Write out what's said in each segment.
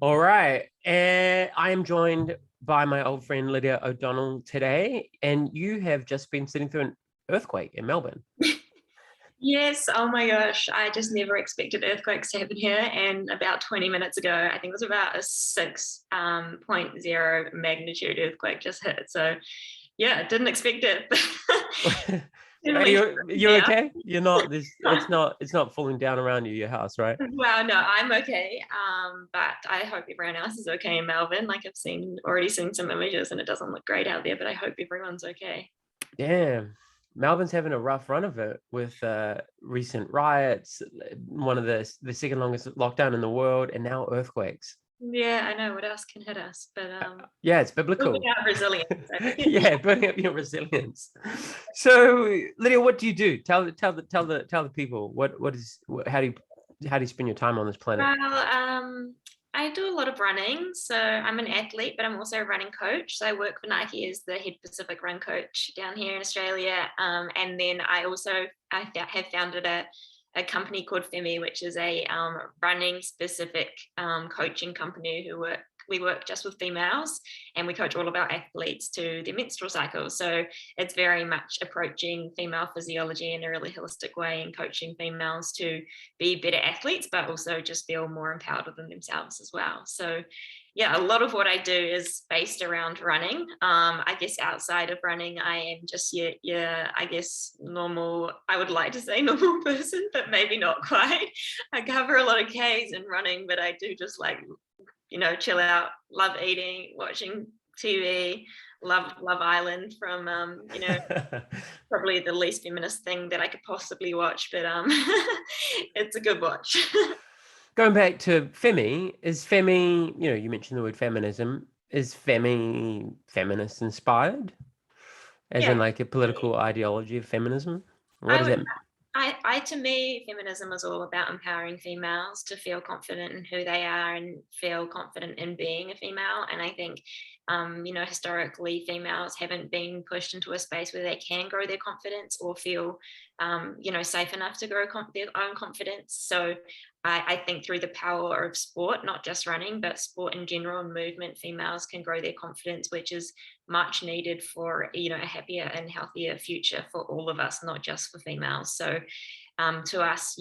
All right. And I am joined by my old friend Lydia O'Donnell today. And you have just been sitting through an earthquake in Melbourne. Yes, oh my gosh, I just never expected earthquakes to happen here. And about 20 minutes ago, I think it was about a 6.0 magnitude earthquake just hit. So yeah, didn't expect it. Are Definitely you're now. okay? You're not this it's not falling down around you, your house, right? Well, no, I'm okay. But I hope everyone else is okay in Melbourne. Like already seen some images and it doesn't look great out there, but I hope everyone's okay. Damn. Melbourne's having a rough run of it with recent riots, one of the second longest lockdown in the world, and now earthquakes. Yeah, I know what else can hit us, but Yeah, it's building biblical. out resilience, I think. Yeah, building up your resilience. So, Lydia, what do you do? Tell the people how do you spend your time on this planet? Well, I do a lot of running. So I'm an athlete, but I'm also a running coach. So I work for Nike as the head Pacific run coach down here in Australia. And then have founded a company called Femmi, which is a running specific coaching company we work just with females, and we coach all of our athletes to their menstrual cycle. So it's very much approaching female physiology in a really holistic way and coaching females to be better athletes, but also just feel more empowered within themselves as well. So yeah, a lot of what I do is based around running. I guess outside of running, I am just I guess normal. I would like to say normal person, but maybe not quite. I cover a lot of Ks in running, but I do just like chill out, love eating, watching TV, love Love Island from probably the least feminist thing that I could possibly watch, but it's a good watch. Going back to Femi, is Femi, you mentioned the word feminism, is Femi feminist inspired? As Yeah, in like a political ideology of feminism? What I does would. that To me, feminism is all about empowering females to feel confident in who they are and feel confident in being a female. And I think, historically, females haven't been pushed into a space where they can grow their confidence or feel, safe enough to grow their own confidence. So I think through the power of sport, not just running, but sport in general and movement, females can grow their confidence, which is much needed for a happier and healthier future for all of us, not just for females. So to us,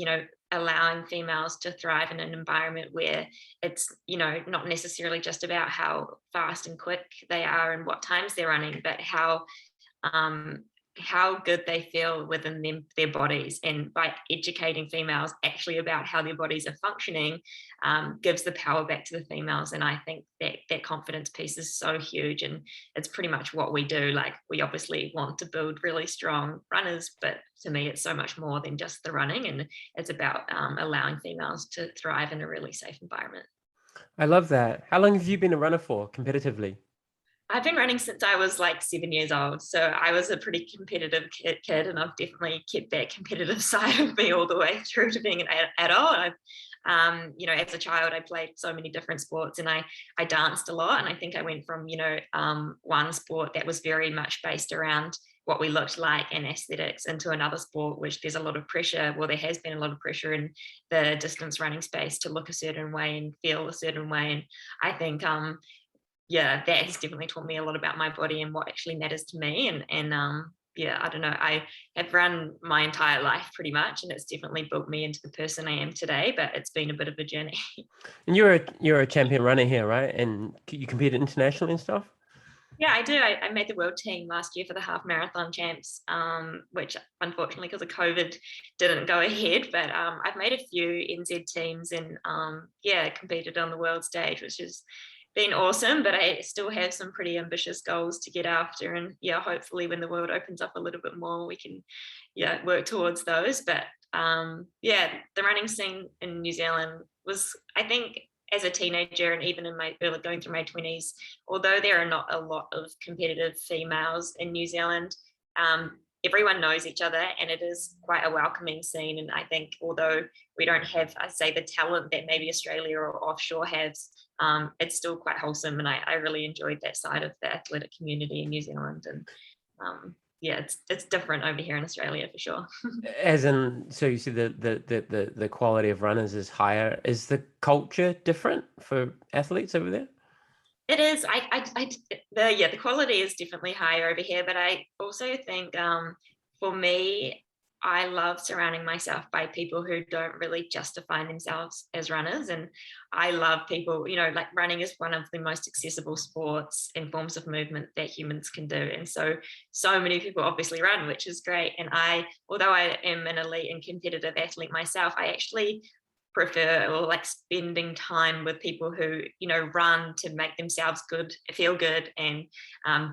allowing females to thrive in an environment where it's not necessarily just about how fast and quick they are and what times they're running, but how good they feel within their bodies, and by educating females actually about how their bodies are functioning, gives the power back to the females. And I think that confidence piece is so huge, and it's pretty much what we do. Like, we obviously want to build really strong runners, but to me it's so much more than just the running, and it's about allowing females to thrive in a really safe environment. I love that. How long have you been a runner for competitively? I've been running since I was like 7 years old. So I was a pretty competitive kid, and I've definitely kept that competitive side of me all the way through to being an adult. As a child, I played so many different sports, and I danced a lot. And I think I went from, one sport that was very much based around what we looked like and aesthetics into another sport, which there's a lot of pressure. Well, there has been a lot of pressure in the distance running space to look a certain way and feel a certain way. And I think, yeah, that has definitely taught me a lot about my body and what actually matters to me. And yeah, I don't know. I have run my entire life pretty much, and it's definitely built me into the person I am today. But it's been a bit of a journey. And you're a champion runner here, right? And you competed internationally and stuff? Yeah, I do. I made the world team last year for the half marathon champs, which unfortunately because of COVID didn't go ahead. But I've made a few NZ teams, and yeah, competed on the world stage, which has been awesome. But I still have some pretty ambitious goals to get after, and yeah, hopefully when the world opens up a little bit more, we can work towards those. But yeah, the running scene in New Zealand was, I think, as a teenager and even in my early going through my 20s, although there are not a lot of competitive females in New Zealand, everyone knows each other, and it is quite a welcoming scene. And I think although we don't have, I say, the talent that maybe Australia or offshore has, it's still quite wholesome. And I really enjoyed that side of the athletic community in New Zealand. And yeah, it's different over here in Australia for sure. As in, so you see the quality of runners is higher. Is the culture different for athletes over there? It is. The quality is definitely higher over here, but I also think for me, I love surrounding myself by people who don't really just define themselves as runners, and I love people. Like running is one of the most accessible sports and forms of movement that humans can do, and so many people obviously run, which is great. And although I am an elite and competitive athlete myself, I actually prefer or like spending time with people who run to make themselves feel good and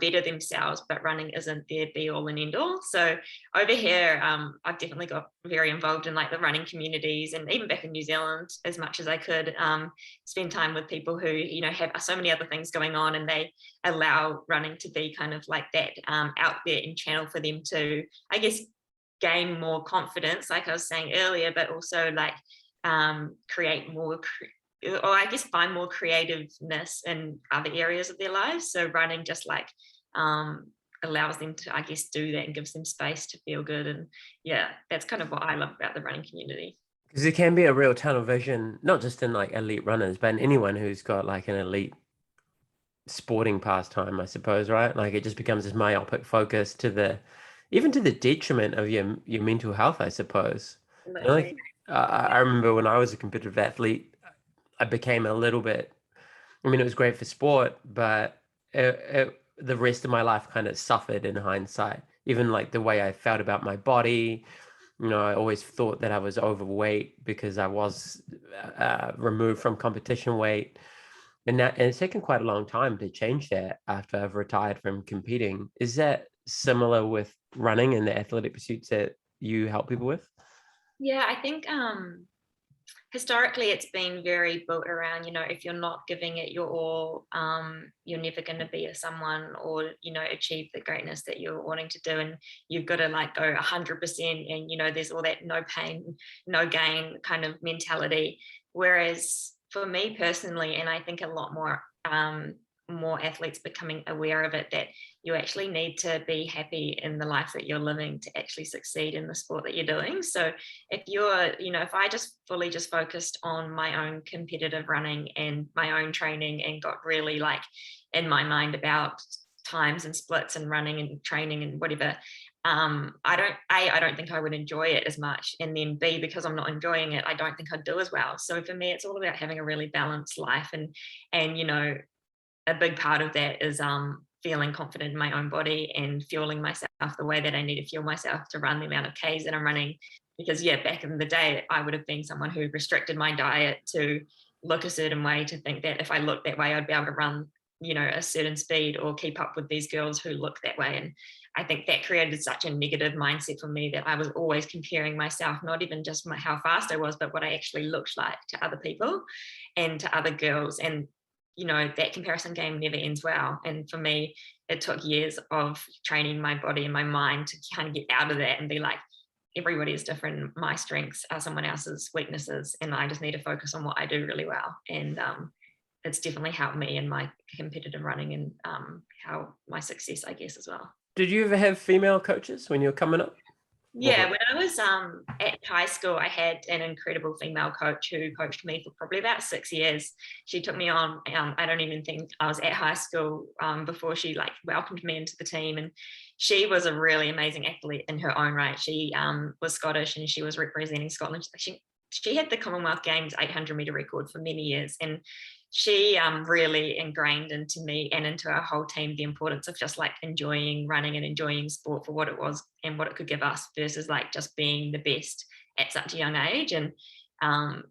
better themselves, but running isn't their be all and end all. So over here I've definitely got very involved in like the running communities, and even back in New Zealand as much as I could spend time with people who have so many other things going on, and they allow running to be kind of like that out there and channel for them to, I guess, gain more confidence, like I was saying earlier, but also like create more or I guess find more creativeness in other areas of their lives. So running just like allows them to, I guess, do that and gives them space to feel good. And yeah, that's kind of what I love about the running community. Because it can be a real tunnel vision, not just in like elite runners, but in anyone who's got like an elite sporting pastime, I suppose, right? Like it just becomes this myopic focus even to the detriment of your mental health, I suppose. Absolutely. I remember when I was a competitive athlete, I became a little bit, I mean, it was great for sport, but the rest of my life kind of suffered in hindsight. Even like the way I felt about my body, I always thought that I was overweight because I was removed from competition weight. And it's taken quite a long time to change that after I've retired from competing. Is that similar with running and the athletic pursuits that you help people with? Yeah, I think historically it's been very built around, if you're not giving it your all, you're never going to be a someone or achieve the greatness that you're wanting to do, and you've got to like go 100%, and there's all that no pain no gain kind of mentality. Whereas for me personally, and I think a lot more athletes becoming aware of it, that you actually need to be happy in the life that you're living to actually succeed in the sport that you're doing. So if I just fully just focused on my own competitive running and my own training and got really like in my mind about times and splits and running and training and whatever, I don't think I would enjoy it as much. And then B, because I'm not enjoying it, I don't think I'd do as well. So for me, it's all about having a really balanced life, and a big part of that is feeling confident in my own body and fueling myself the way that I need to fuel myself to run the amount of Ks that I'm running. Because yeah, back in the day, I would have been someone who restricted my diet to look a certain way, to think that if I looked that way, I'd be able to run, a certain speed or keep up with these girls who look that way. And I think that created such a negative mindset for me that I was always comparing myself, not even just how fast I was, but what I actually looked like to other people and to other girls. And that comparison game never ends well. And for me, it took years of training my body and my mind to kind of get out of that and be like, everybody is different. My strengths are someone else's weaknesses, and I just need to focus on what I do really well. And it's definitely helped me in my competitive running and how my success, I guess, as well. Did you ever have female coaches when you were coming up? Yeah, when I was at high school, I had an incredible female coach who coached me for probably about 6 years. She took me on. I don't even think I was at high school before she like welcomed me into the team, and she was a really amazing athlete in her own right. She was Scottish and she was representing Scotland. She had the Commonwealth Games 800-meter record for many years, and she really ingrained into me and into our whole team the importance of just like enjoying running and enjoying sport for what it was and what it could give us, versus like just being the best at such a young age. And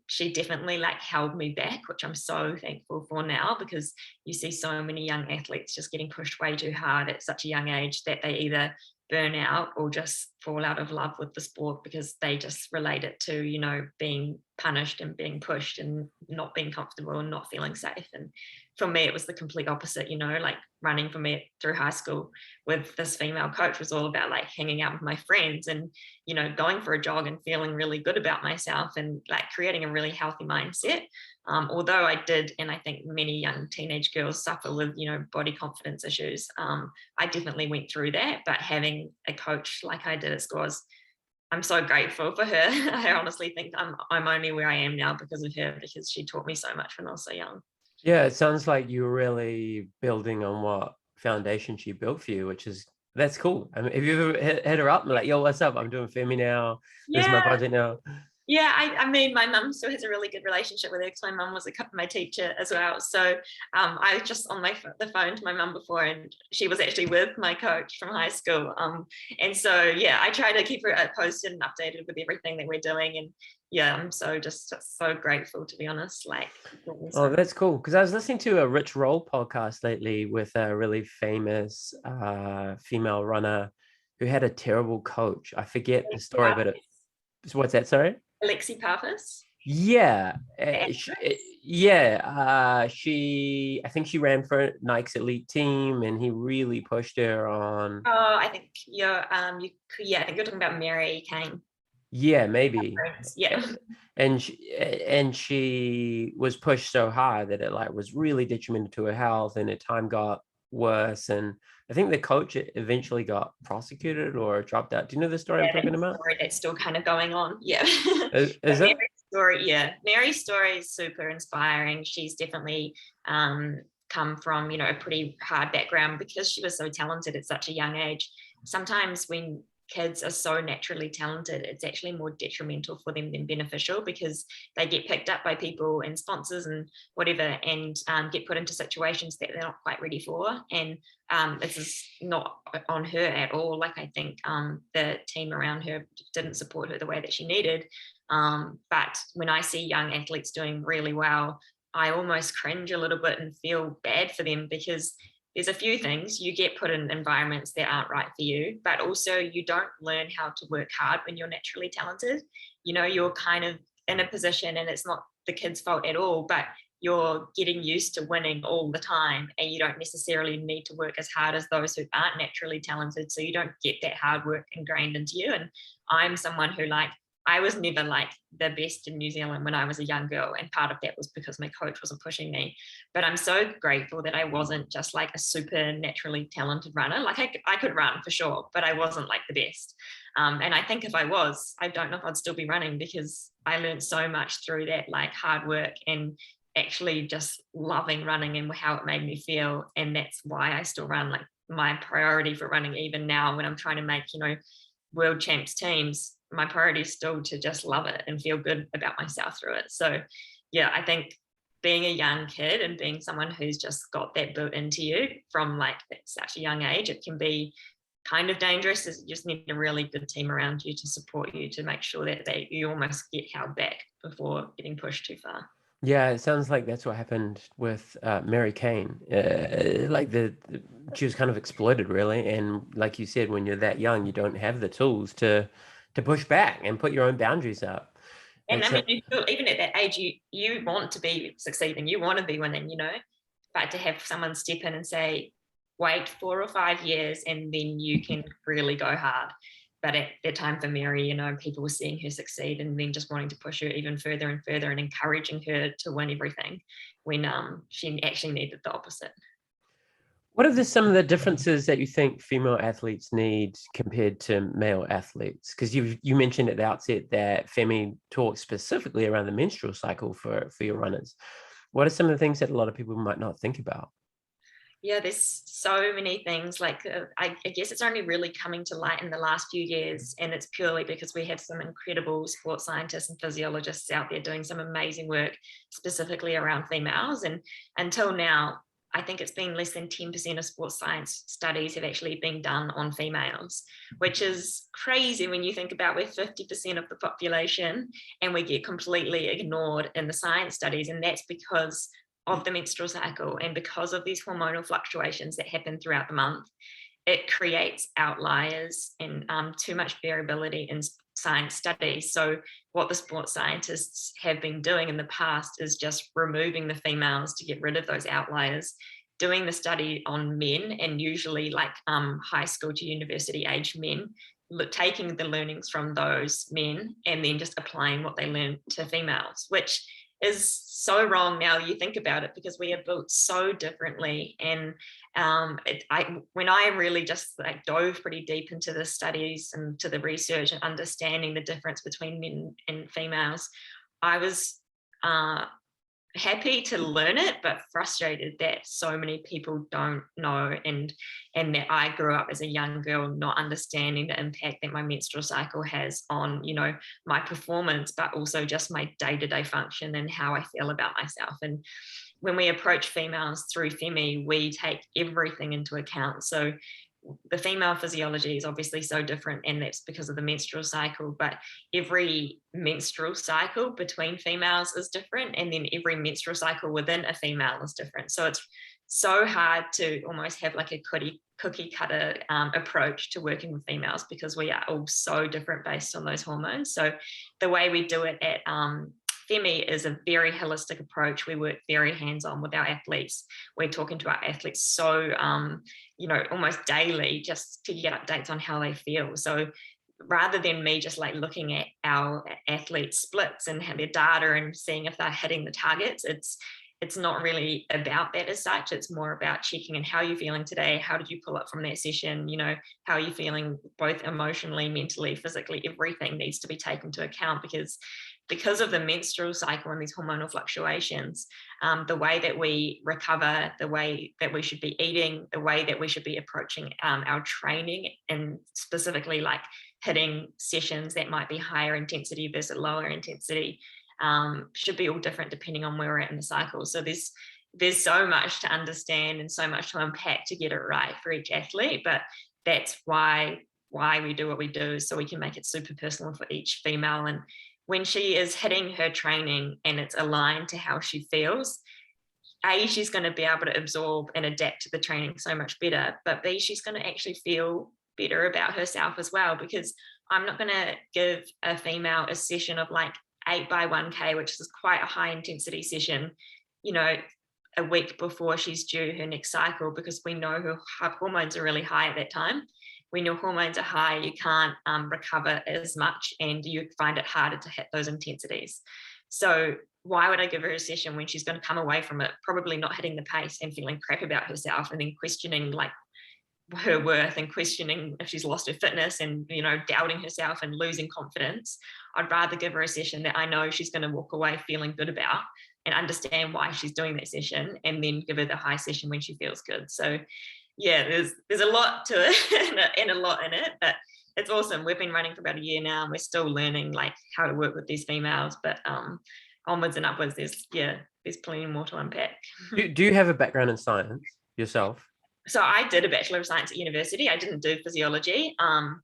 she definitely like held me back, which I'm so thankful for now, because you see so many young athletes just getting pushed way too hard at such a young age that they either burn out or just fall out of love with the sport because they just relate it to, you know, being punished and being pushed and not being comfortable and not feeling safe. And for me, it was the complete opposite, you know, like running for me through high school with this female coach was all about like hanging out with my friends and, you know, going for a jog and feeling really good about myself and like creating a really healthy mindset. Although I did, and I think many young teenage girls suffer with, you know, body confidence issues. I definitely went through that, but having a coach like I did at Scores, I'm so grateful for her. I honestly think I'm only where I am now because of her, because she taught me so much when I was so young. Yeah, it sounds like you're really building on what foundation she built for you, which is that's cool. I mean, have you ever hit her up and like, yo, what's up? I'm doing Femmi now. This is my Yeah, project now. yeah. I mean, my mum still has a really good relationship with her because my mum was my teacher as well. So I was just on the phone to my mum before, and she was actually with my coach from high school. And so yeah, I try to keep her posted and updated with everything that we're doing. And yeah, I'm just so grateful, to be honest. Like, Oh, that's cool. Because I was listening to a Rich Roll podcast lately with a really famous female runner who had a terrible coach. I forget the story, but what's that? Sorry? Alexi Pappas. Yeah. I think she ran for Nike's elite team and he really pushed her on. Oh, I think I think you're talking about Mary Kane. Yeah, maybe. Yeah. And she was pushed so hard that it like was really detrimental to her health and her time got worse. And I think the coach eventually got prosecuted or dropped out. Do you know the story I'm talking about? Story that's still kind of going on. Yeah. Is it? Mary's story is super inspiring. She's definitely come from, you know, a pretty hard background because she was so talented at such a young age. Sometimes when kids are so naturally talented, it's actually more detrimental for them than beneficial because they get picked up by people and sponsors and whatever and get put into situations that they're not quite ready for. And this is not on her at all. Like, I think the team around her didn't support her the way that she needed. But when I see young athletes doing really well, I almost cringe a little bit and feel bad for them because there's a few things. You get put in environments that aren't right for you, but also you don't learn how to work hard when you're naturally talented. You know, you're kind of in a position, and it's not the kid's fault at all, but you're getting used to winning all the time, and you don't necessarily need to work as hard as those who aren't naturally talented. So you don't get that hard work ingrained into you. And I'm someone who, like, I was never like the best in New Zealand when I was a young girl. And part of that was because my coach wasn't pushing me. But I'm so grateful that I wasn't just like a super naturally talented runner. Like I could run for sure, but I wasn't like the best. And I think if I was, I don't know if I'd still be running because I learned so much through that, like hard work and actually just loving running and how it made me feel. And that's why I still run. Like, my priority for running, even now when I'm trying to make, you know, world champs teams, my priority is still to just love it and feel good about myself through it. So yeah, I think being a young kid and being someone who's just got that built into you from like such a young age, it can be kind of dangerous. You just need a really good team around you to support you, to make sure that you almost get held back before getting pushed too far. Yeah, it sounds like that's what happened with Mary Kane. She was kind of exploited, really. And like you said, when you're that young, you don't have the tools to push back and put your own boundaries up. And I mean, you feel, even at that age, you want to be succeeding, you want to be winning, you know, but to have someone step in and say, wait 4 or 5 years and then you can really go hard. But at that time for Mary, you know, people were seeing her succeed and then just wanting to push her even further and further and encouraging her to win everything when she actually needed the opposite. What are some of the differences that you think female athletes need compared to male athletes? Because you mentioned at the outset that Femmi talks specifically around the menstrual cycle for your runners. What are some of the things that a lot of people might not think about? Yeah, there's so many things. Like, I guess it's only really coming to light in the last few years, and it's purely because we have some incredible sports scientists and physiologists out there doing some amazing work specifically around females. And until now, I think it's been less than 10% of sports science studies have actually been done on females, which is crazy when you think about we're 50% of the population and we get completely ignored in the science studies. And that's because of the menstrual cycle and because of these hormonal fluctuations that happen throughout the month. it creates outliers and too much variability in science studies. So what the sports scientists have been doing in the past is just removing the females to get rid of those outliers, doing the study on men, and usually like high school to university age men, taking the learnings from those men and then just applying what they learn to females, which is so wrong now you think about it, because we are built so differently. And when I really just like dove pretty deep into the studies and to the research and understanding the difference between men and females, I was happy to learn it, but frustrated that so many people don't know, and that I grew up as a young girl not understanding the impact that my menstrual cycle has on, you know, my performance, but also just my day-to-day function and how I feel about myself. And when we approach females through Femmi, we take everything into account. So the female physiology is obviously so different, and that's because of the menstrual cycle, but every menstrual cycle between females is different, and then every menstrual cycle within a female is different. So it's so hard to almost have like a cookie cutter approach to working with females, because we are all so different based on those hormones. So the way we do it at Femmi is a very holistic approach. We work very hands-on with our athletes. We're talking to our athletes so, you know, almost daily, just to get updates on how they feel. So rather than me just like looking at our athletes' splits and their data and seeing if they're hitting the targets, it's not really about that as such. It's more about checking in, how are you feeling today? How did you pull up from that session? You know, how are you feeling both emotionally, mentally, physically? Everything needs to be taken into account, because of the menstrual cycle and these hormonal fluctuations, the way that we recover, the way that we should be eating, the way that we should be approaching our training, and specifically like hitting sessions that might be higher intensity versus lower intensity, should be all different depending on where we're at in the cycle. So there's so much to understand and so much to unpack to get it right for each athlete, but that's why we do what we do, so we can make it super personal for each female. And when she is hitting her training and it's aligned to how she feels, A, she's going to be able to absorb and adapt to the training so much better, but B, she's going to actually feel better about herself as well, because I'm not going to give a female a session of like 8x1K, which is quite a high intensity session, you know, a week before she's due her next cycle, because we know her hormones are really high at that time. When your hormones are high, you can't recover as much, and you find it harder to hit those intensities. So why would I give her a session when she's going to come away from it probably not hitting the pace and feeling crap about herself, and then questioning like her worth and questioning if she's lost her fitness and, you know, doubting herself and losing confidence? I'd rather give her a session that I know she's going to walk away feeling good about and understand why she's doing that session, and then give her the high session when she feels good. So yeah, there's a lot to it and a lot in it, but it's awesome. We've been running for about a year now, and we're still learning like how to work with these females, but onwards and upwards, there's plenty more to unpack. Do you have a background in science yourself? So I did a Bachelor of Science at university. I didn't do physiology,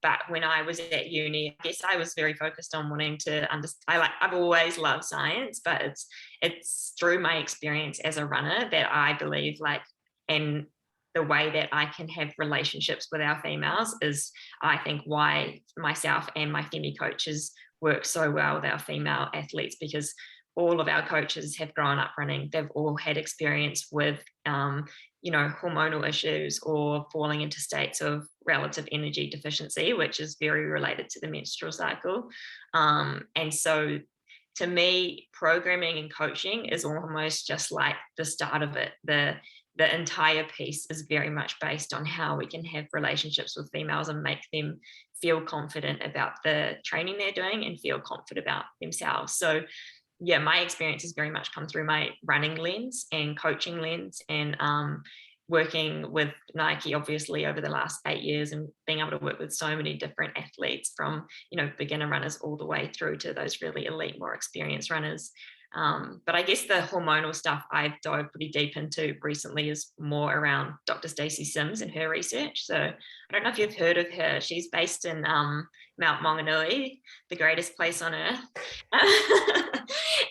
but when I was at uni, I guess I was very focused on wanting to understand. I've always loved science, but it's through my experience as a runner that I believe and the way that I can have relationships with our females is, I think, why myself and my Femmi coaches work so well with our female athletes, because all of our coaches have grown up running. They've all had experience with, you know, hormonal issues or falling into states of relative energy deficiency, which is very related to the menstrual cycle. And so to me, programming and coaching is almost just like the start of it. The entire piece is very much based on how we can have relationships with females and make them feel confident about the training they're doing and feel confident about themselves. So yeah, my experience has very much come through my running lens and coaching lens, and working with Nike obviously over the last 8 years, and being able to work with so many different athletes, from, you know, beginner runners all the way through to those really elite, more experienced runners. But I guess the hormonal stuff I've dove pretty deep into recently is more around Dr. Stacy Sims and her research. So I don't know if you've heard of her. She's based in Mount Maunganui, the greatest place on earth.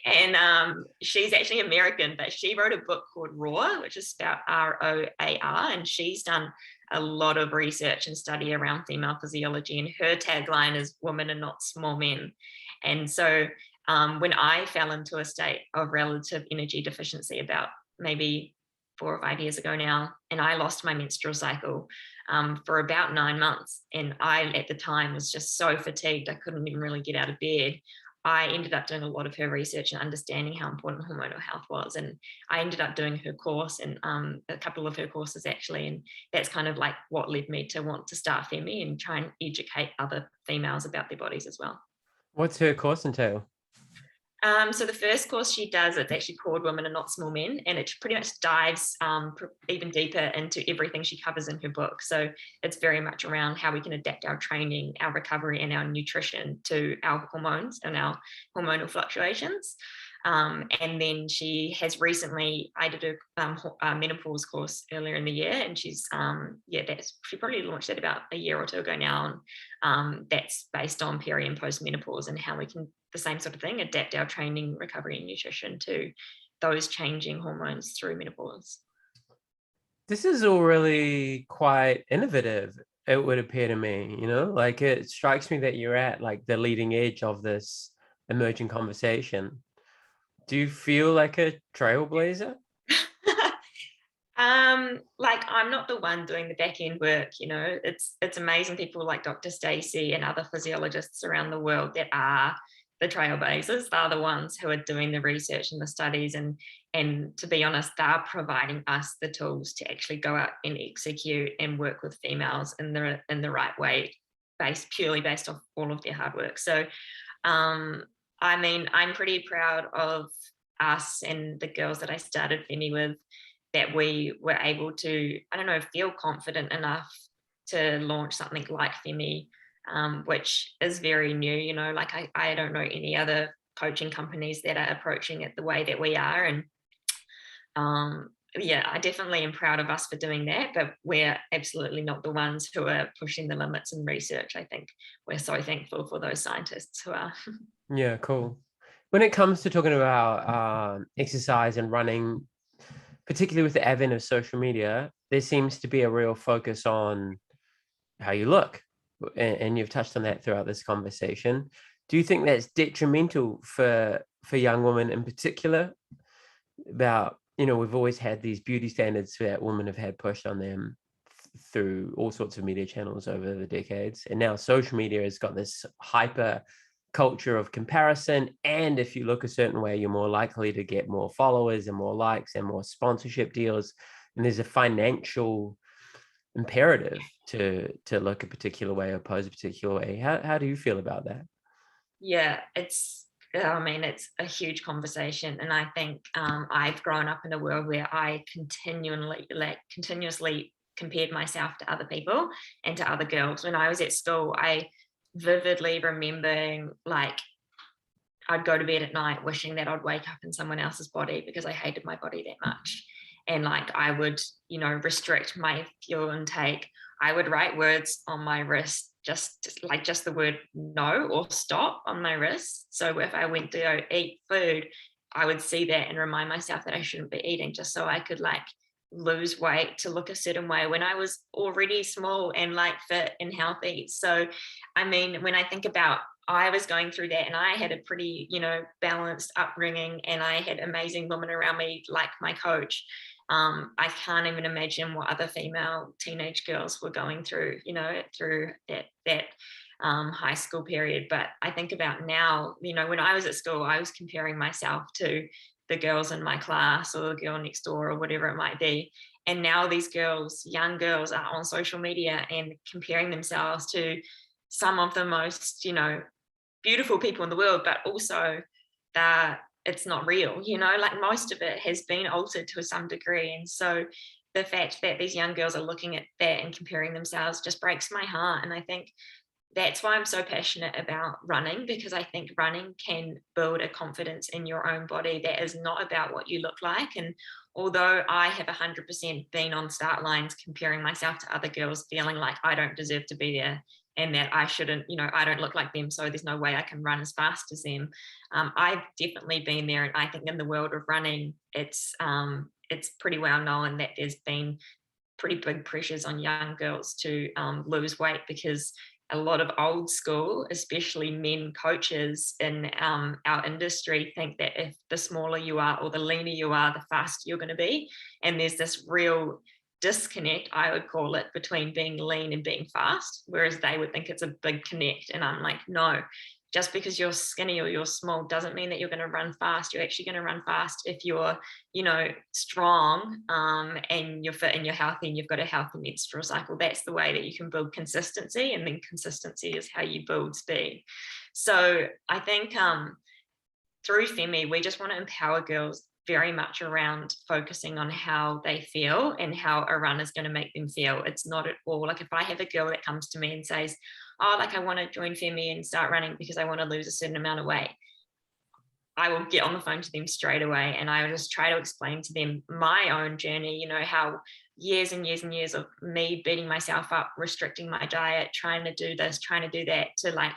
And she's actually American, but she wrote a book called Roar, which is spelled ROAR, and she's done a lot of research and study around female physiology, and her tagline is "Women are not small men." And so when I fell into a state of relative energy deficiency about maybe 4 or 5 years ago now, and I lost my menstrual cycle for about 9 months, and I at the time was just so fatigued I couldn't even really get out of bed. I ended up doing a lot of her research and understanding how important hormonal health was, and I ended up doing her course and a couple of her courses actually, and that's kind of like what led me to want to start Femmi and try and educate other females about their bodies as well. What's her course entail? So the first course she does, it's actually called Women Are Not Small Men, and it pretty much dives even deeper into everything she covers in her book. So it's very much around how we can adapt our training, our recovery, and our nutrition to our hormones and our hormonal fluctuations. And then she has recently, I did a menopause course earlier in the year, and she probably launched that about a year or two ago now. And that's based on peri and post menopause and how we can, the same sort of thing, adapt our training, recovery, and nutrition to those changing hormones through menopause. This is all really quite innovative, it would appear to me, like it strikes me that you're at like the leading edge of this emerging conversation. Do you feel like a trailblazer? Like I'm not the one doing the back end work, it's amazing people like Dr. Stacy and other physiologists around the world that are the trailblazers. They're the ones who are doing the research and the studies, and to be honest, they're providing us the tools to actually go out and execute and work with females in the right way, purely based off all of their hard work. So I mean, I'm pretty proud of us and the girls that I started Femmi with, that we were able to, I don't know, feel confident enough to launch something like Femmi, which is very new, like I don't know any other coaching companies that are approaching it the way that we are. And yeah, I definitely am proud of us for doing that, but we're absolutely not the ones who are pushing the limits in research. I think we're so thankful for those scientists who are. Yeah, cool. When it comes to talking about exercise and running, particularly with the advent of social media, there seems to be a real focus on how you look. And you've touched on that throughout this conversation. Do you think that's detrimental for young women in particular? About, we've always had these beauty standards that women have had pushed on them through all sorts of media channels over the decades. And now social media has got this hyper culture of comparison. And if you look a certain way, you're more likely to get more followers and more likes and more sponsorship deals. And there's a financial imperative to look a particular way or pose a particular way. How do you feel about that? Yeah, it's a huge conversation, and I think I've grown up in a world where I continuously compared myself to other people and to other girls. When I was at school, I vividly remembering, like, I'd go to bed at night wishing that I'd wake up in someone else's body because I hated my body that much. And like I would, restrict my fuel intake. I would write words on my wrist, just the word no or stop on my wrist. So if I went to go eat food, I would see that and remind myself that I shouldn't be eating, just so I could like lose weight to look a certain way when I was already small and like fit and healthy. So I mean, when I think about, I was going through that, and I had a pretty, balanced upbringing, and I had amazing women around me, like my coach. I can't even imagine what other female teenage girls were going through, through that high school period. But I think about now, when I was at school, I was comparing myself to the girls in my class or the girl next door or whatever it might be. And now these girls, young girls, are on social media and comparing themselves to some of the most, beautiful people in the world, but also that it's not real, like most of it has been altered to some degree. And so the fact that these young girls are looking at that and comparing themselves just breaks my heart. And I think that's why I'm so passionate about running, because I think running can build a confidence in your own body that is not about what you look like. And although I have 100% been on start lines comparing myself to other girls, feeling like I don't deserve to be there, and that I shouldn't, I don't look like them, so there's no way I can run as fast as them. I've definitely been there, and I think in the world of running, it's pretty well known that there's been pretty big pressures on young girls to lose weight, because a lot of old school, especially men coaches in our industry, think that if the smaller you are or the leaner you are, the faster you're going to be. And there's this real disconnect, I would call it, between being lean and being fast, whereas they would think it's a big connect. And I'm like, no, just because you're skinny or you're small doesn't mean that you're going to run fast. You're actually going to run fast if you're, strong, and you're fit and you're healthy and you've got a healthy menstrual cycle. That's the way that you can build consistency, and then consistency is how you build speed. So I think through Femmi, we just want to empower girls very much around focusing on how they feel and how a run is going to make them feel. It's not at all like, if I have a girl that comes to me and says, oh, like I want to join Femmi and start running because I want to lose a certain amount of weight, I will get on the phone to them straight away, and I will just try to explain to them my own journey, how years and years and years of me beating myself up, restricting my diet, trying to do this, trying to do that to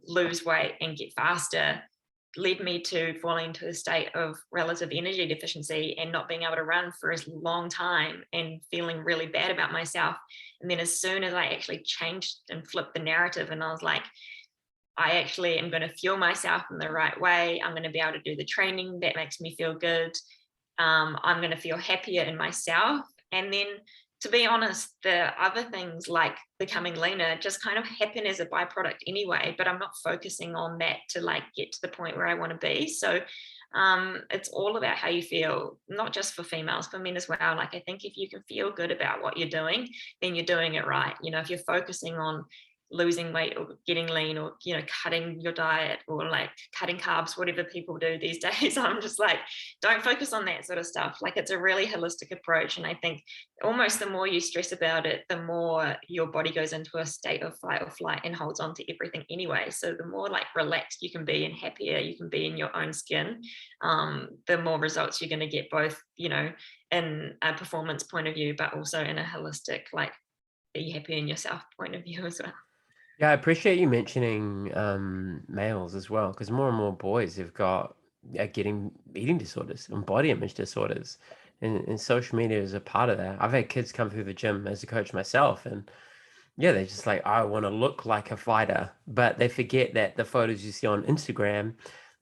lose weight and get faster, led me to falling into a state of relative energy deficiency and not being able to run for a long time and feeling really bad about myself. And then as soon as I actually changed and flipped the narrative, and I was like, I actually am going to fuel myself in the right way. I'm going to be able to do the training that makes me feel good. I'm going to feel happier in myself. And then, to be honest, the other things like becoming leaner just kind of happen as a byproduct anyway, but I'm not focusing on that to get to the point where I want to be. So it's all about how you feel, not just for females, for men as well. I think if you can feel good about what you're doing, then you're doing it right. If you're focusing on losing weight or getting lean, or cutting your diet, or cutting carbs, whatever people do these days, I'm just like, don't focus on that sort of stuff. It's a really holistic approach, and I think almost the more you stress about it, the more your body goes into a state of fight or flight and holds on to everything anyway. So the more relaxed you can be and happier you can be in your own skin, the more results you're going to get, both in a performance point of view, but also in a holistic be happy in yourself point of view as well. Yeah, I appreciate you mentioning males as well, because more and more boys have got getting eating disorders and body image disorders, and social media is a part of that. I've had kids come through the gym as a coach myself, and yeah, they're just like, I want to look like a fighter, but they forget that the photos you see on Instagram,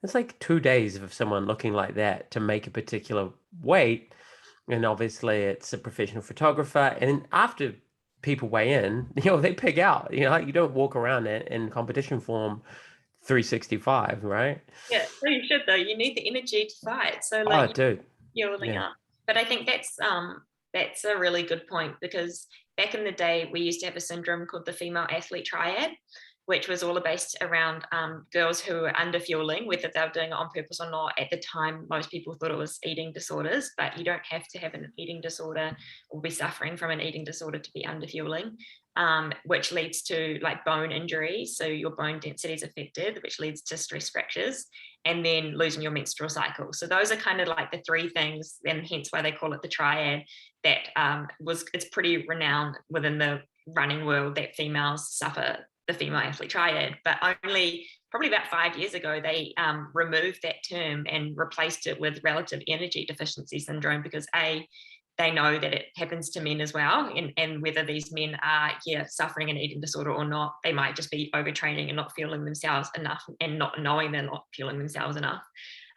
it's like 2 days of someone looking like that to make a particular weight, and obviously it's a professional photographer, and after people weigh in, they pig out. You don't walk around in competition form 365, right? Yeah, so you should though. You need the energy to fight. So Oh, dude. you're building Yeah. up. But I think that's a really good point, because back in the day we used to have a syndrome called the female athlete triad, which was all based around girls who were under fueling, whether they were doing it on purpose or not. At the time, most people thought it was eating disorders, but you don't have to have an eating disorder or be suffering from an eating disorder to be under fueling, which leads to bone injuries. So your bone density is affected, which leads to stress fractures, and then losing your menstrual cycle. So those are kind of the three things, and hence why they call it the triad. That it's pretty renowned within the running world that females suffer the female athlete triad, but only probably about 5 years ago, they removed that term and replaced it with relative energy deficiency syndrome, because they know that it happens to men as well. And whether these men are suffering an eating disorder or not, they might just be overtraining and not fueling themselves enough, and not knowing they're not fueling themselves enough.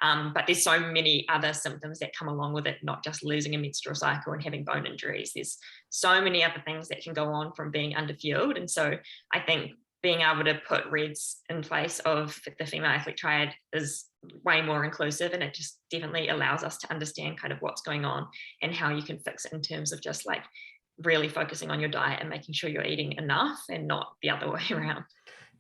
But there's so many other symptoms that come along with it, not just losing a menstrual cycle and having bone injuries. There's so many other things that can go on from being underfueled. And so I think being able to put REDS in place of the female athlete triad is way more inclusive, and it just definitely allows us to understand kind of what's going on and how you can fix it, in terms of just really focusing on your diet and making sure you're eating enough and not the other way around.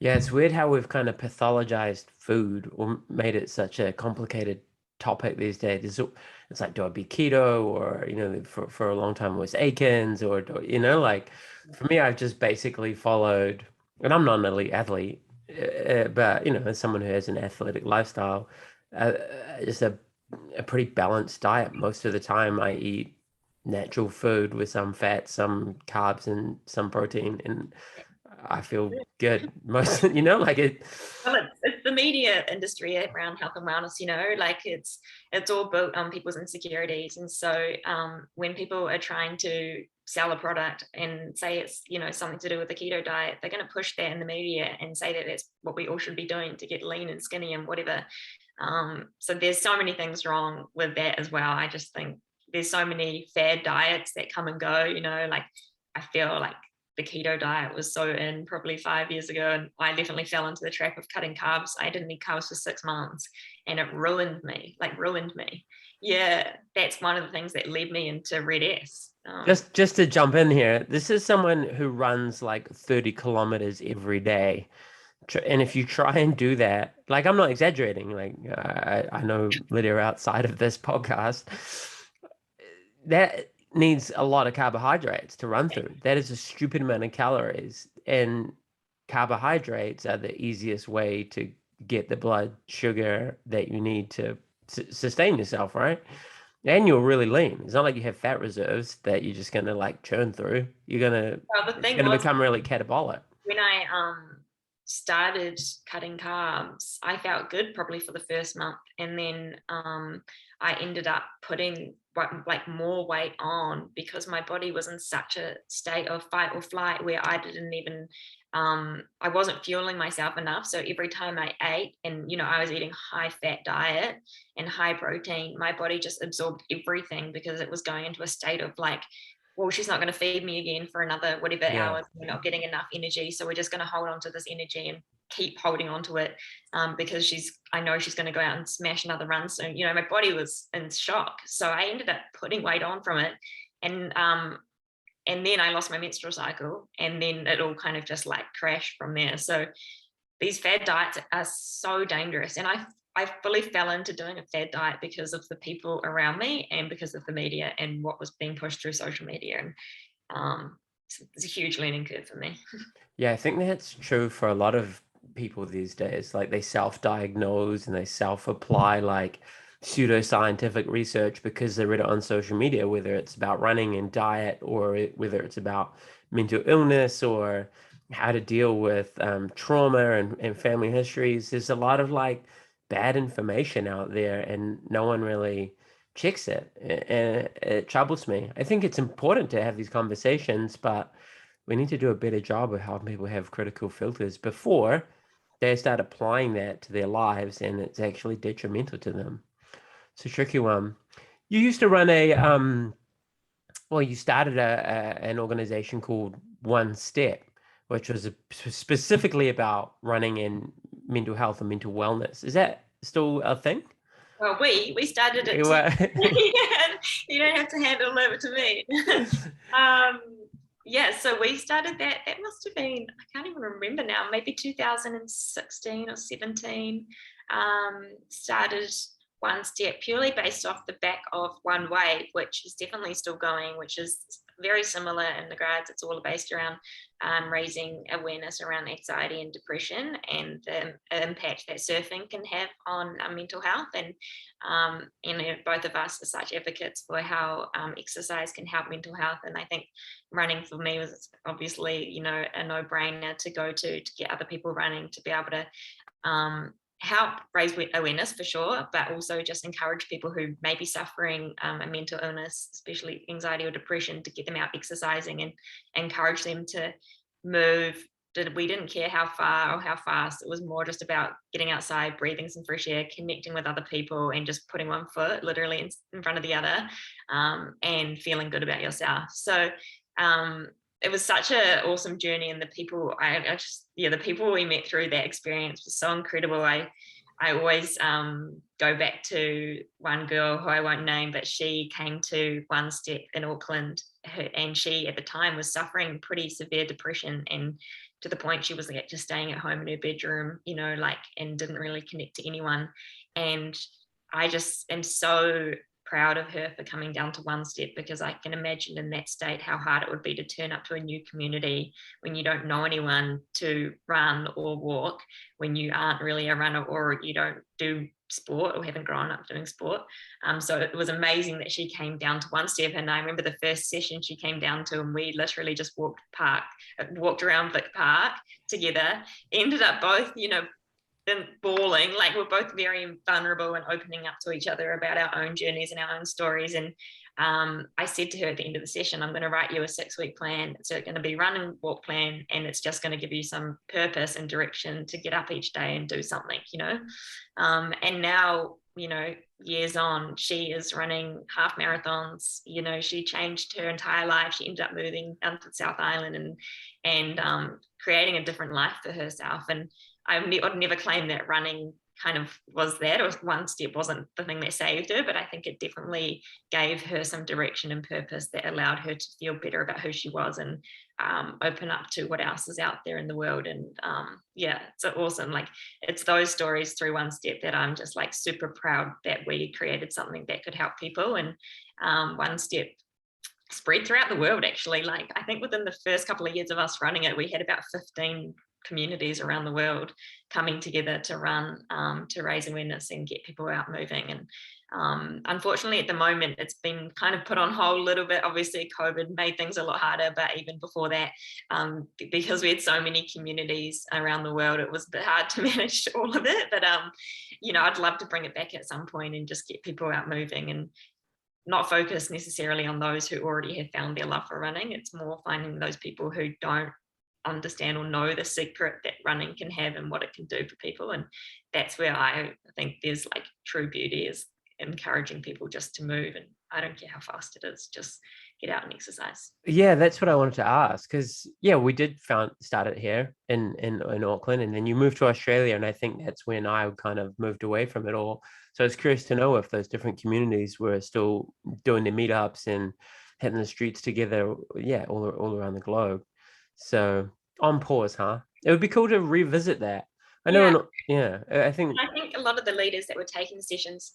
Yeah, it's weird how we've kind of pathologized food or made it such a complicated topic these days. It's like, do I be keto, or, for a long time it was Atkins, or, for me, I've just basically followed, and I'm not an elite athlete, but, as someone who has an athletic lifestyle, just a pretty balanced diet. Most of the time I eat natural food with some fat, some carbs, and some protein. And I feel good. Most, you know, like it. Well, it's the media industry around health and wellness, you know, like it's all built on people's insecurities. And so when people are trying to sell a product and say it's, you know, something to do with the keto diet, they're going to push that in the media and say that it's what we all should be doing to get lean and skinny and whatever. So there's so many things wrong with that as well. I just think there's so many fad diets that come and go, you know, like I feel like the keto diet was so in probably 5 years ago, and I definitely fell into the trap of cutting carbs. I didn't eat carbs for 6 months and it ruined me. Yeah, that's one of the things that led me into Red S. Just to jump in here, this is someone who runs like 30 kilometers every day. And if you try and do that, like I'm not exaggerating, like I know Lydia outside of this podcast, that needs a lot of carbohydrates to run through. That is a stupid amount of calories. And carbohydrates are the easiest way to get the blood sugar that you need to sustain yourself, right? And you're really lean. It's not like you have fat reserves that you're just gonna like churn through. Well, the It's thing gonna was, become really catabolic. when I started cutting carbs, I felt good probably for the first month, and then I ended up putting like more weight on because my body was in such a state of fight or flight where I didn't even I wasn't fueling myself enough. So every time I ate, and you know, I was eating high fat diet and high protein, my body just absorbed everything because it was going into a state of like, well, she's not going to feed me again for another whatever Yeah. hours. We're not getting enough energy. So we're just going to hold on to this energy and keep holding on to it because I know she's going to go out and smash another run soon. You know, my body was in shock. So I ended up putting weight on from it. And then I lost my menstrual cycle, and then it all kind of just like crashed from there. So these fad diets are so dangerous. And I fully fell into doing a fad diet because of the people around me and because of the media and what was being pushed through social media. And it's a huge learning curve for me. Yeah, I think that's true for a lot of people these days. Like they self-diagnose and they self-apply like pseudo-scientific research because they read it on social media, whether it's about running and diet or whether it's about mental illness or how to deal with trauma and family histories. There's a lot of like bad information out there and no one really checks it. And it troubles me. I think it's important to have these conversations, but we need to do a better job of helping people have critical filters before they start applying that to their lives and it's actually detrimental to them. It's a tricky one. You used to run you started an organization called One Step, which was specifically about running in mental health and mental wellness. Is that still a thing? Well, we started it. You don't have to hand it all over to me. Yeah, so we started that. That must have been, I can't even remember now, maybe 2016 or 17. Started One Step purely based off the back of One Wave, which is definitely still going, which is very similar in regards. It's all based around raising awareness around anxiety and depression and the impact that surfing can have on mental health. And both of us are such advocates for how exercise can help mental health. And I think running for me was obviously, you know, a no-brainer to go to get other people running, to be able to help raise awareness for sure, but also just encourage people who may be suffering a mental illness, especially anxiety or depression, to get them out exercising and encourage them to move. We didn't care how far or how fast. It was more just about getting outside, breathing some fresh air, connecting with other people, and just putting one foot literally in front of the other, and feeling good about yourself. So it was such an awesome journey, and the people the people we met through that experience was so incredible. I always go back to one girl who I won't name, but she came to One Step in Auckland, and she at the time was suffering pretty severe depression, and to the point she was like just staying at home in her bedroom, you know, like, and didn't really connect to anyone. And I just am so proud of her for coming down to One Step, because I can imagine in that state how hard it would be to turn up to a new community when you don't know anyone to run or walk, when you aren't really a runner or you don't do sport or haven't grown up doing sport. So it was amazing that she came down to One Step. And I remember the first session she came down to, and we literally just walked around Vic Park together, ended up both, bawling, like we're both very vulnerable and opening up to each other about our own journeys and our own stories. And I said to her at the end of the session, I'm going to write you a 6-week plan. It's going to be run and walk plan, and it's just going to give you some purpose and direction to get up each day and do something, and now, years on, she is running half marathons. She changed her entire life. She ended up moving down to South Island and creating a different life for herself. And I'd never claim that running kind of was that, or One Step wasn't the thing that saved her, but I think it definitely gave her some direction and purpose that allowed her to feel better about who she was and open up to what else is out there in the world. And it's awesome. Like, it's those stories through One Step that I'm just like super proud that we created something that could help people. And One Step spread throughout the world, actually. Like, I think within the first couple of years of us running it, we had about 15 communities around the world coming together to run, to raise awareness and get people out moving. And unfortunately, at the moment, it's been kind of put on hold a little bit. Obviously, COVID made things a lot harder, but even before that, because we had so many communities around the world, it was a bit hard to manage all of it. But I'd love to bring it back at some point and just get people out moving and not focus necessarily on those who already have found their love for running. It's more finding those people who don't understand or know the secret that running can have and what it can do for people. And that's where I think there's like true beauty, is encouraging people just to move. And I don't care how fast it is, just get out and exercise. Yeah, that's what I wanted to ask, because we did start it here in Auckland, and then you moved to Australia, and I think that's when I kind of moved away from it all. So I was curious to know if those different communities were still doing their meetups and hitting the streets together, all around the globe. So on pause, huh? It would be cool to revisit that. I know, I think a lot of the leaders that were taking sessions,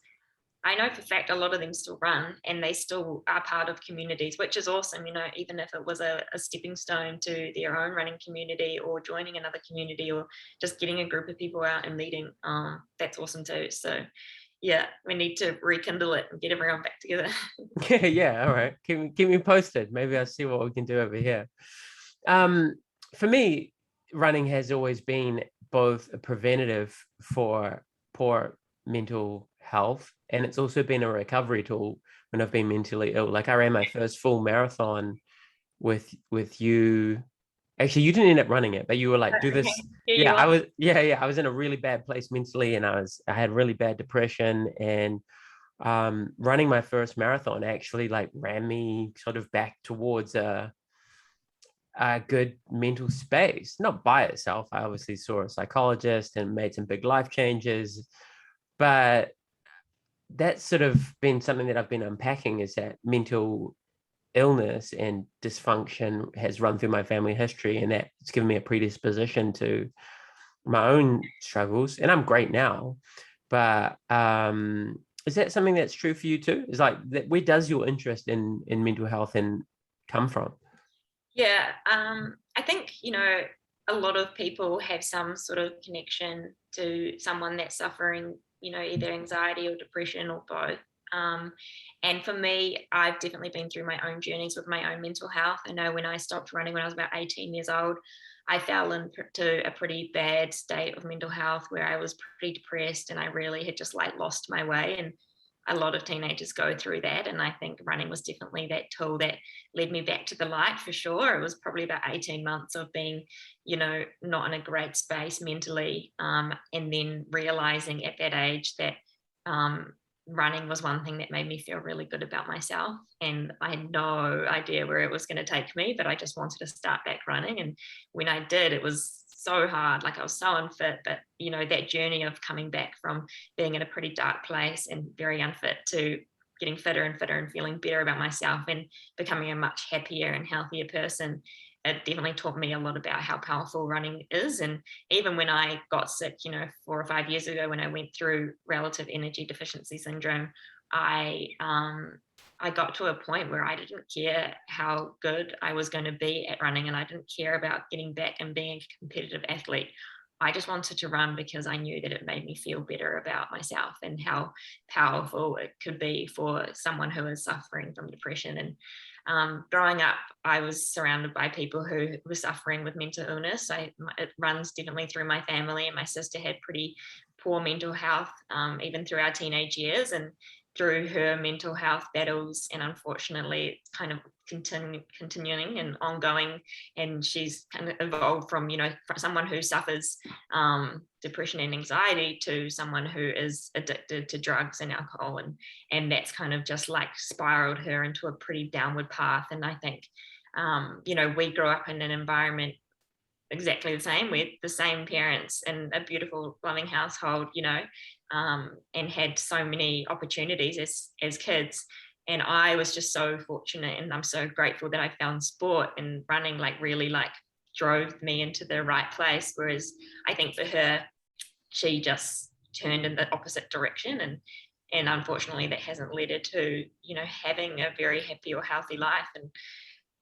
I know for a fact a lot of them still run, and they still are part of communities, which is awesome, even if it was a stepping stone to their own running community or joining another community or just getting a group of people out and meeting. That's awesome too. So we need to rekindle it and get everyone back together. All right. Keep me posted. Maybe I'll see what we can do over here. For me, running has always been both a preventative for poor mental health, and it's also been a recovery tool when I've been mentally ill. Like, I ran my first full marathon with you. Actually, you didn't end up running it, but you were like, do this. I was in a really bad place mentally, and I had really bad depression, and running my first marathon actually like ran me sort of back towards a good mental space. Not by itself. I obviously saw a psychologist and made some big life changes, but that's sort of been something that I've been unpacking, is that mental illness and dysfunction has run through my family history, and that it's given me a predisposition to my own struggles. And I'm great now, but is that something that's true for you too? Is like that, where does your interest in mental health and come from? I think a lot of people have some sort of connection to someone that's suffering, either anxiety or depression or both. And for me, I've definitely been through my own journeys with my own mental health. I know when I stopped running when I was about 18 years old, I fell into a pretty bad state of mental health where I was pretty depressed, and I really had just like lost my way. And a lot of teenagers go through that. And I think running was definitely that tool that led me back to the light, for sure. It was probably about 18 months of being, not in a great space mentally. And then realizing at that age that running was one thing that made me feel really good about myself. And I had no idea where it was going to take me, but I just wanted to start back running. And when I did, it was so hard. Like, I was so unfit, but that journey of coming back from being in a pretty dark place and very unfit to getting fitter and fitter and feeling better about myself and becoming a much happier and healthier person, it definitely taught me a lot about how powerful running is. And even when I got sick, 4 or 5 years ago, when I went through relative energy deficiency syndrome, I got to a point where I didn't care how good I was going to be at running, and I didn't care about getting back and being a competitive athlete. I just wanted to run because I knew that it made me feel better about myself and how powerful it could be for someone who is suffering from depression. And growing up, I was surrounded by people who were suffering with mental illness. It runs definitely through my family, and my sister had pretty poor mental health even through our teenage years. And through her mental health battles, and unfortunately it's kind of continuing and ongoing, and she's kind of evolved from, you know, from someone who suffers depression and anxiety to someone who is addicted to drugs and alcohol, and that's kind of just like spiraled her into a pretty downward path. And I think you know, we grew up in an environment exactly the same, with the same parents in a beautiful loving household, you know, and had so many opportunities as kids. And I was just so fortunate, and I'm so grateful that I found sport, and running like really like drove me into the right place. Whereas I think for her, she just turned in the opposite direction, and unfortunately that hasn't led her to, you know, having a very happy or healthy life. And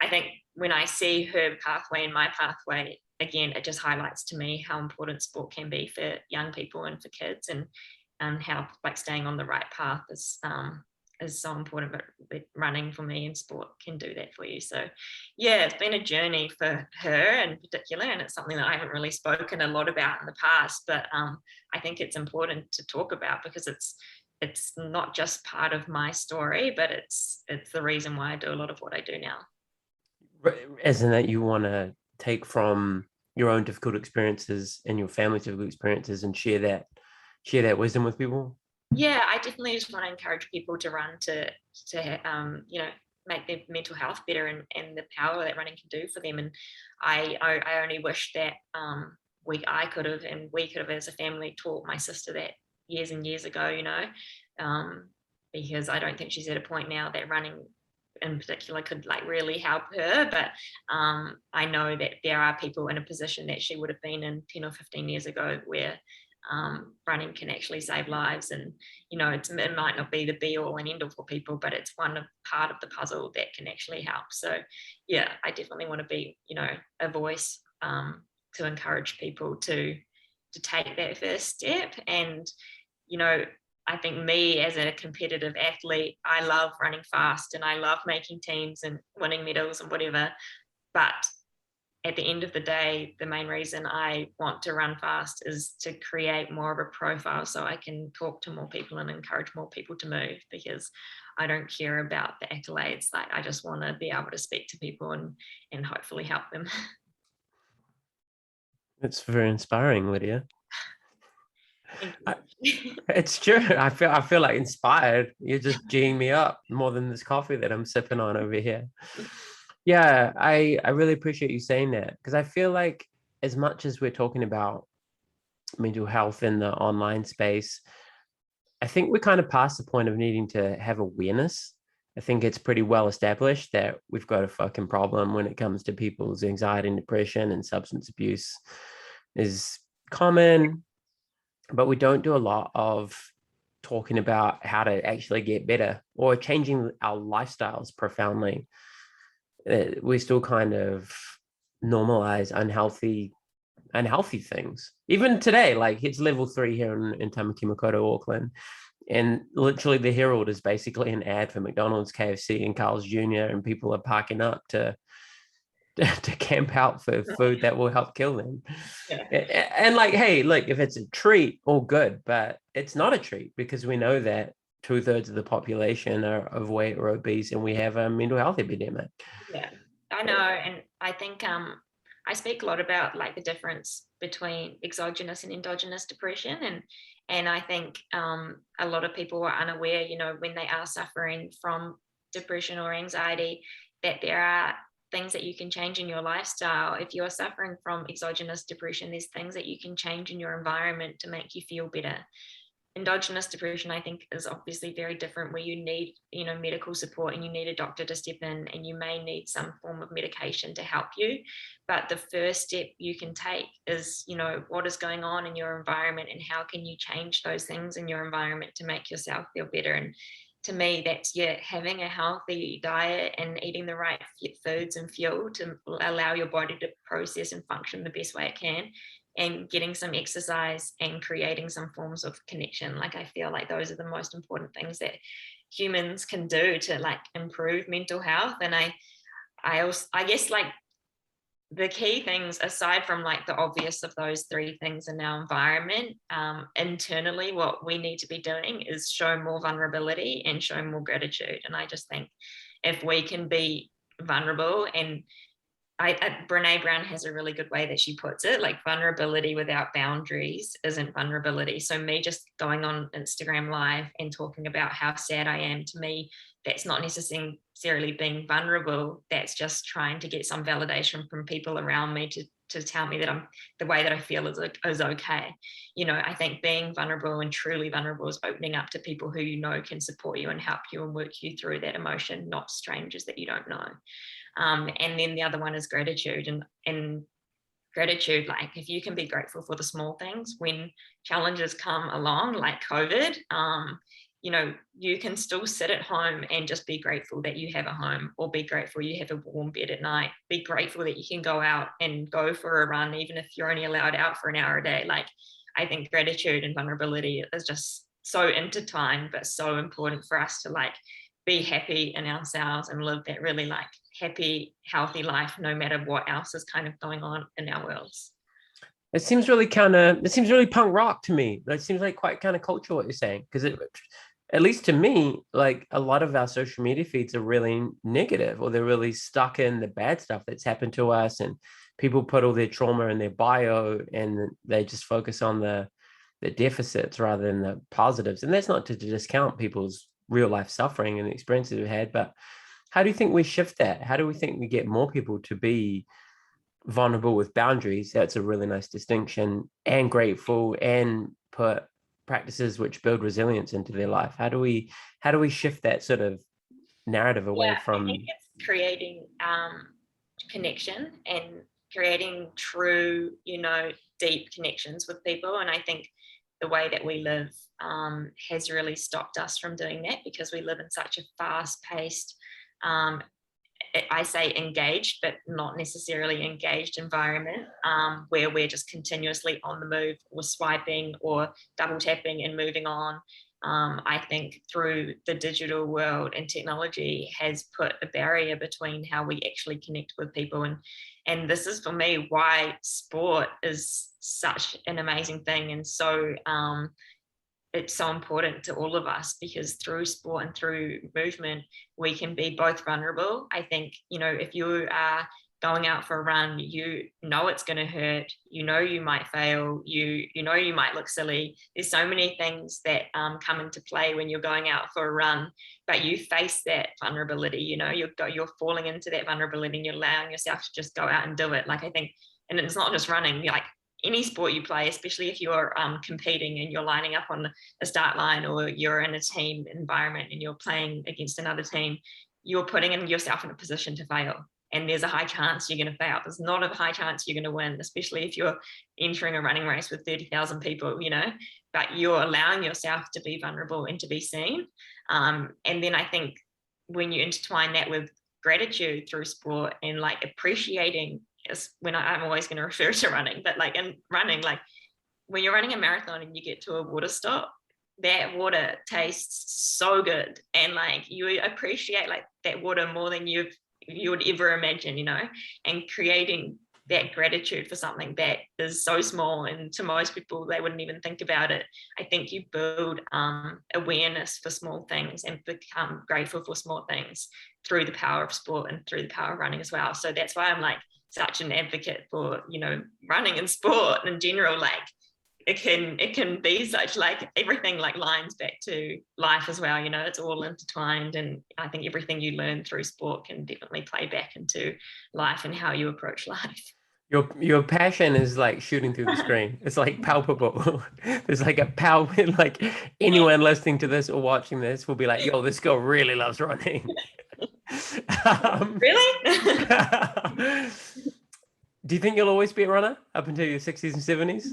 I think when I see her pathway and my pathway, again, it just highlights to me how important sport can be for young people and for kids, and how like staying on the right path is so important. But running for me and sport can do that for you. So yeah, it's been a journey for her in particular, and it's something that I haven't really spoken a lot about in the past, but I think it's important to talk about, because it's not just part of my story, but it's the reason why I do a lot of what I do now. Isn't that you want to take from your own difficult experiences and your family's difficult experiences and share that wisdom with people? Yeah, I definitely just want to encourage people to run to you know, make their mental health better, and the power that running can do for them. And I only wish that I could have, and we could have as a family taught my sister that years and years ago, you know, because I don't think she's at a point now that running in particular could like really help her. But I know that there are people in a position that she would have been in 10 or 15 years ago, where running can actually save lives. And you know, it might not be the be all and end all for people, but it's part of the puzzle that can actually help. So yeah, I definitely want to be, you know, a voice to encourage people to take that first step. And you know, I think me as a competitive athlete, I love running fast and I love making teams and winning medals and whatever. But at the end of the day, the main reason I want to run fast is to create more of a profile so I can talk to more people and encourage more people to move, because I don't care about the accolades. Like, I just want to be able to speak to people and hopefully help them. It's very inspiring, Lydia. Thank I, you. it's true. I feel like inspired. You're just geeing me up more than this coffee that I'm sipping on over here. Yeah, I really appreciate you saying that, because I feel like as much as we're talking about mental health in the online space, I think we're kind of past the point of needing to have awareness. I think it's pretty well established that we've got a fucking problem when it comes to people's anxiety and depression, and substance abuse is common, but we don't do a lot of talking about how to actually get better or changing our lifestyles profoundly. We still kind of normalize unhealthy things. Even today, like it's level 3 here in Tamaki Makaurau, Auckland. And literally the Herald is basically an ad for McDonald's, KFC, and Carl's Jr. And people are parking up to camp out for food that will help kill them. Yeah. And like, hey, look, if it's a treat, all good, but it's not a treat, because we know that 2/3 of the population are overweight or obese, and we have a mental health epidemic. Yeah, I know. And I think I speak a lot about like the difference between exogenous and endogenous depression. And I think a lot of people are unaware, you know, when they are suffering from depression or anxiety, that there are things that you can change in your lifestyle. If you're suffering from exogenous depression, there's things that you can change in your environment to make you feel better. Endogenous depression, I think, is obviously very different, where you need, you know, medical support and you need a doctor to step in, and you may need some form of medication to help you. But the first step you can take is, you know, what is going on in your environment and how can you change those things in your environment to make yourself feel better. And to me, that's, yeah, having a healthy diet and eating the right foods and fuel to allow your body to process and function the best way it can. and getting some exercise and creating some forms of connection. Like, I feel like those are the most important things that humans can do to like improve mental health. And I guess like the key things, aside from like the obvious of those three things in our environment, internally, what we need to be doing is show more vulnerability and show more gratitude. And I just think if we can be vulnerable, and Brene Brown has a really good way that she puts it, like vulnerability without boundaries isn't vulnerability. So me just going on Instagram Live and talking about how sad I am, to me, that's not necessarily being vulnerable. That's just trying to get some validation from people around me to tell me that the way that I feel is okay. You know, I think being vulnerable and truly vulnerable is opening up to people who you know can support you and help you and work you through that emotion, not strangers that you don't know. And then the other one is gratitude, and gratitude, like if you can be grateful for the small things when challenges come along, like COVID, you know, you can still sit at home and just be grateful that you have a home, or be grateful you have a warm bed at night, be grateful that you can go out and go for a run, even if you're only allowed out for an hour a day. Like, I think gratitude and vulnerability is just so intertwined, but so important for us to like be happy in ourselves and live that really like happy, healthy life, no matter what else is kind of going on in our worlds. It seems really punk rock to me. It seems like quite kind of cultural what you're saying, because at least to me, like a lot of our social media feeds are really negative, or they're really stuck in the bad stuff that's happened to us, and people put all their trauma in their bio and they just focus on the deficits rather than the positives. And that's not to discount people's real life suffering and the experiences we've had, but how do you think we shift that? How do we think we get more people to be vulnerable with boundaries? That's a really nice distinction, and grateful, and put practices which build resilience into their life. How do we shift that sort of narrative away from? I think it's creating connection and creating true, you know, deep connections with people. And I think the way that we live has really stopped us from doing that, because we live in such a fast-paced, I say engaged, but not necessarily engaged environment, where we're just continuously on the move, or swiping or double tapping and moving on. I think through the digital world and technology has put a barrier between how we actually connect with people. And this is for me why sport is such an amazing thing, and so it's so important to all of us, because through sport and through movement, we can be both vulnerable. I think, you know, if you are going out for a run, you know it's going to hurt, you know you might fail, you know you might look silly. There's so many things that come into play when you're going out for a run, but you face that vulnerability. You know, you're falling into that vulnerability, and you're allowing yourself to just go out and do it. Like, I think, and it's not just running, like any sport you play, especially if you're competing and you're lining up on a start line, or you're in a team environment and you're playing against another team, you're putting yourself in a position to fail. And there's a high chance you're going to fail. There's not a high chance you're going to win, especially if you're entering a running race with 30,000 people, you know, but you're allowing yourself to be vulnerable and to be seen. And then I think when you intertwine that with gratitude through sport, and like appreciating, when I'm always going to refer to running, but like in running, like when you're running a marathon and you get to a water stop, that water tastes so good, and like you appreciate like that water more than you would ever imagine, you know, and creating that gratitude for something that is so small, and to most people they wouldn't even think about it. I think you build awareness for small things and become grateful for small things through the power of sport and through the power of running as well. So that's why I'm like such an advocate for, you know, running and sport in general. Like it can be such, like everything like lines back to life as well, you know, it's all intertwined. And I think everything you learn through sport can definitely play back into life and how you approach life. Your passion is like shooting through the screen. It's like palpable. There's like a like anyone listening to this or watching this will be like, yo, this girl really loves running. Really? Do you think you'll always be a runner up until your 60s and 70s?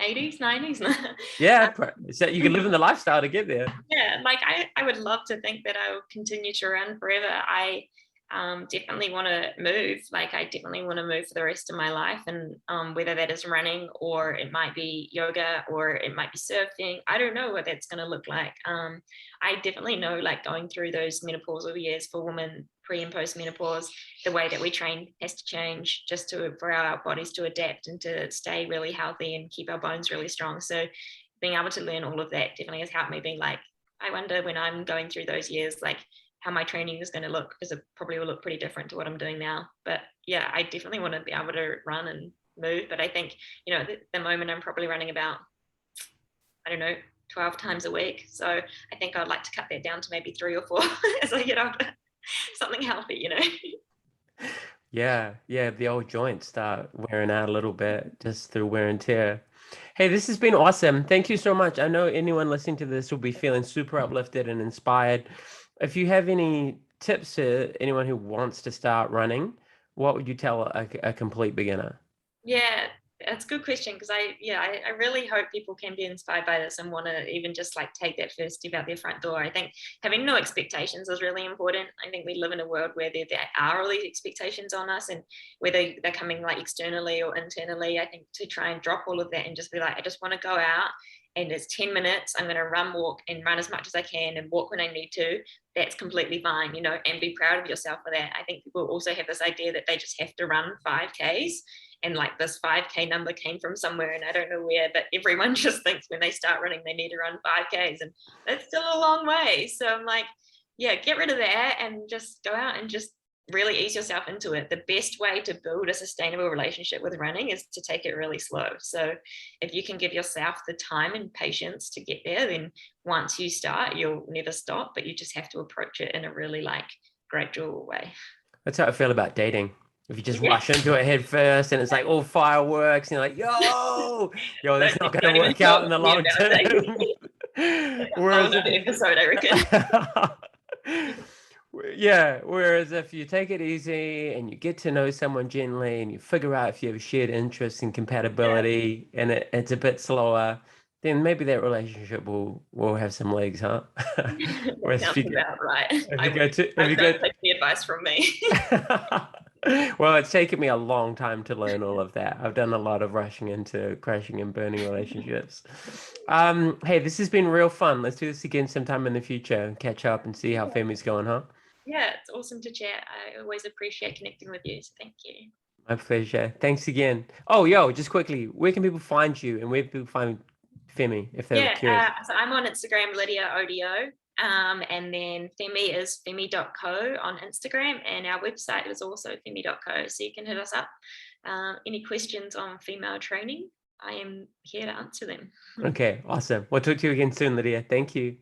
80s, 90s? Yeah, so you can live in the lifestyle to get there. Yeah, like I would love to think that I will continue to run forever. definitely want to move. Like, I definitely want to move for the rest of my life, and whether that is running, or it might be yoga, or it might be surfing. I don't know what that's going to look like. I definitely know, like, going through those menopausal years for women, pre and post menopause, the way that we train has to change, just for our bodies to adapt and to stay really healthy and keep our bones really strong. So being able to learn all of that definitely has helped me, being like, I wonder when I'm going through those years, like, how my training is going to look, because it probably will look pretty different to what I'm doing now. But yeah, I definitely want to be able to run and move. But I think, at the moment I'm probably running about, I don't know, 12 times a week. So I think I'd like to cut that down to maybe 3 or 4 as I get older. Something healthy. Yeah, the old joints start wearing out a little bit just through wear and tear. Hey, this has been awesome. Thank you so much. I know anyone listening to this will be feeling super uplifted and inspired. If you have any tips to anyone who wants to start running, what would you tell a complete beginner? Yeah, that's a good question, because I really hope people can be inspired by this and want to even just like take that first step out their front door. I think having no expectations is really important. I think we live in a world where there are all these expectations on us, and whether they're coming like externally or internally, I think to try and drop all of that and just be like, I just want to go out, and it's 10 minutes. I'm going to walk and run as much as I can and walk when I need to. That's completely fine, and be proud of yourself for that. I think people also have this idea that they just have to run 5Ks, and like this 5K number came from somewhere, and I don't know where, but everyone just thinks when they start running they need to run 5Ks, and that's still a long way. So I'm like, yeah, get rid of that and just go out and just really ease yourself into it. The best way to build a sustainable relationship with running is to take it really slow. So if you can give yourself the time and patience to get there, then once you start, you'll never stop, but you just have to approach it in a really like gradual way. That's how I feel about dating. If you just Yeah. rush into it head first and it's like all fireworks and you're like, yo, that's not going to Don't even work out talk in to the me long about dating. term. Whole Whereas, another episode, I reckon. yeah, whereas if you take it easy and you get to know someone gently and you figure out if you have shared interests and Yeah, compatibility and it's a bit slower, then maybe that relationship will have some legs, huh? that Whereas sounds about right. if you go to if you go Don't take the advice from me. well, it's taken me a long time to learn all of that. I've done a lot of rushing into crashing and burning relationships. Hey, this has been real fun. Let's do this again sometime in the future and catch up and see how Yeah. Femmi's going, huh? Yeah, it's awesome to chat. I always appreciate connecting with you. So thank you. My pleasure. Thanks again. Oh, yo, just quickly, where can people find you and where can people find Femmi if they're Yeah, curious? so I'm on Instagram, Lydia O'Donnell. And then Femmi is femmi.co on Instagram, and our website is also femmi.co. So you can hit us up. Any questions on female training, I am here to answer them. Okay, awesome. We'll talk to you again soon, Lydia. Thank you.